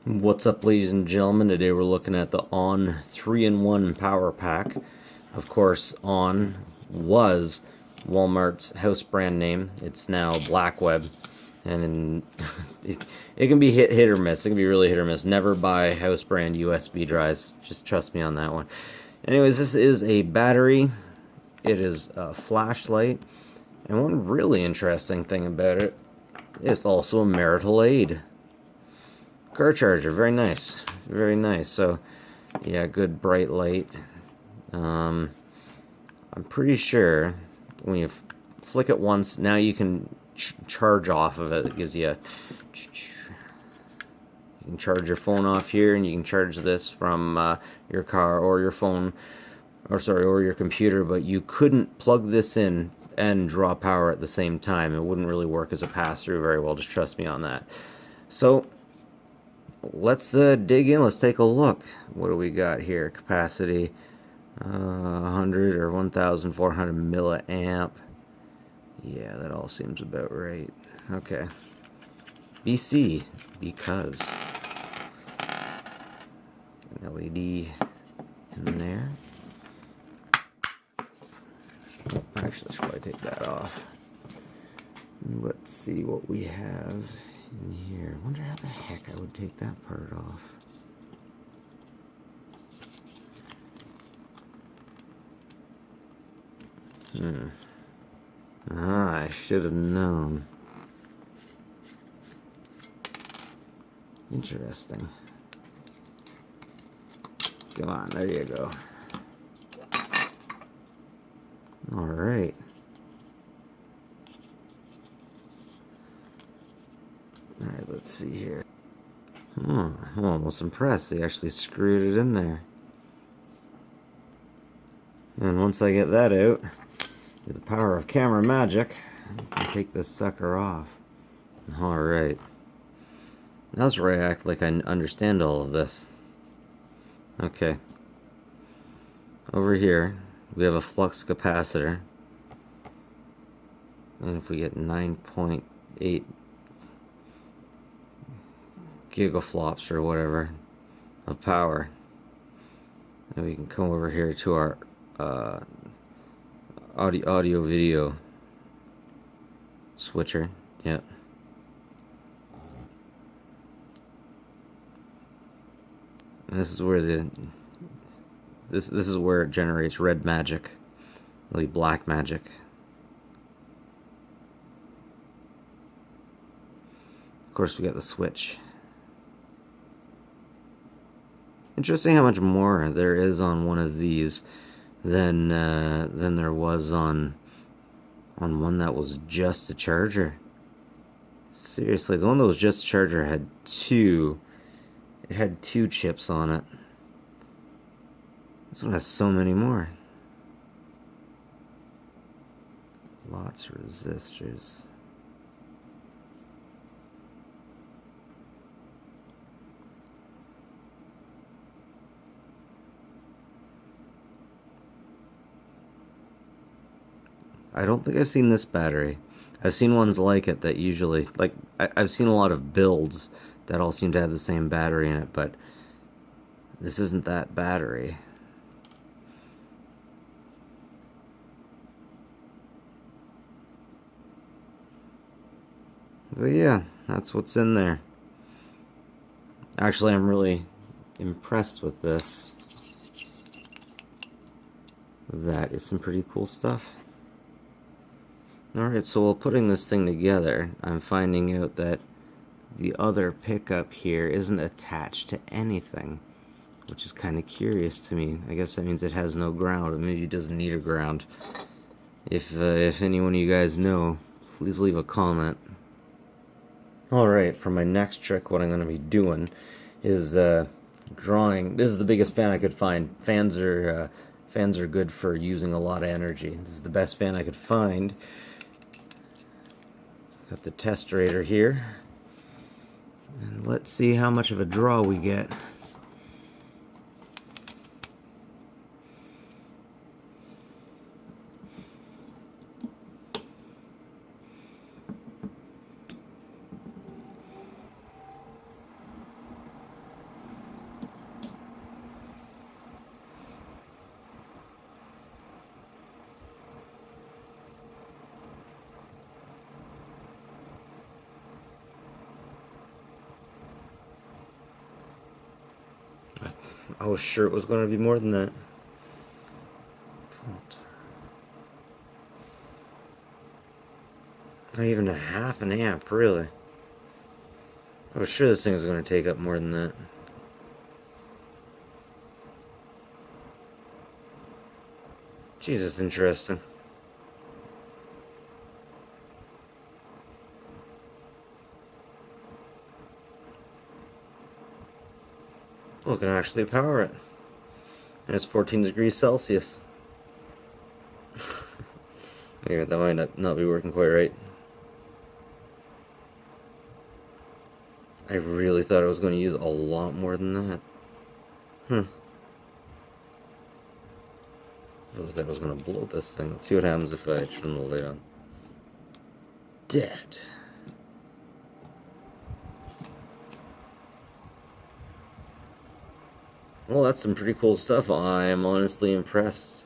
What's up, ladies and gentlemen? Today we're looking at the On 3-in-1 Power Pack. Of course, On was Walmart's house brand name. It's now Blackweb, and it can be hit or miss. It can be really hit or miss. Never buy house brand USB drives. Just trust me on that one. Anyways, this is a battery. It is a flashlight, and one really interesting thing about it, it's also a marital aid. Car charger, very nice, very nice. So, yeah, good bright light. I'm pretty sure when you flick it once, now you can charge off of it. It gives you a. You can charge your phone off here, and you can charge this from your car or your phone, or your computer. But you couldn't plug this in and draw power at the same time. It wouldn't really work as a pass-through very well. Just trust me on that. So let's dig in. Let's take a look. What do we got here? Capacity 100 or 1400 milliamp. Yeah, that all seems about right. Okay. BC, because an LED in there. Actually, let's probably take that off. Let's see what we have in here. I wonder how the heck I would take that part off. I should have known. Interesting. Come on, there you go. Alright. Alright, let's see here. I'm almost impressed. They actually screwed it in there. And once I get that out, with the power of camera magic, I can take this sucker off. Alright. That's where I act like I understand all of this. Okay. Over here, we have a flux capacitor. And if we get 9.8 gigaflops or whatever of power, and we can come over here to our audio video switcher. Yep. And this is where this is where it generates red magic, really black magic. Of course, we got the switch. Interesting how much more there is on one of these than there was on one that was just a charger. Seriously, the one that was just a charger had two chips on it. This one has so many more. Lots of resistors. I don't think I've seen this battery. I've seen ones like it that usually, like, I've seen a lot of builds that all seem to have the same battery in it, but this isn't that battery. But yeah, that's what's in there. Actually, I'm really impressed with this. That is some pretty cool stuff. Alright, so while putting this thing together, I'm finding out that the other pickup here isn't attached to anything, which is kind of curious to me. I guess that means it has no ground, or maybe it doesn't need a ground. If anyone of you guys know, please leave a comment. Alright, for my next trick, what I'm going to be doing is drawing. This is the biggest fan I could find. Fans are good for using a lot of energy. This is the best fan I could find. Got the testerator here. And let's see how much of a draw we get. I was sure it was going to be more than that. Not even a half an amp, really. I was sure this thing was going to take up more than that. Jesus, interesting. Oh, it can actually power it. And it's 14 degrees Celsius. Yeah, that might not be working quite right. I really thought I was going to use a lot more than that. I thought I was going to blow this thing. Let's see what happens if I turn the lid on. Dead. Well, that's some pretty cool stuff. I am honestly impressed.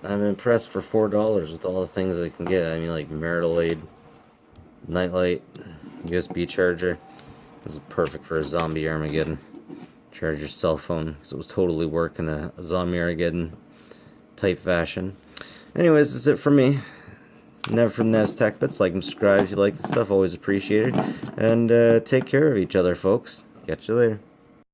I'm impressed for $4 with all the things I can get. I mean, like marital aid, nightlight, USB charger. This is perfect for a zombie Armageddon. Charge your cell phone, because it was totally working a zombie Armageddon type fashion. Anyways, that's it for me. Nev from Nev's Tech Bits. Like and subscribe if you like the stuff. Always appreciated. And take care of each other, folks. Catch you later.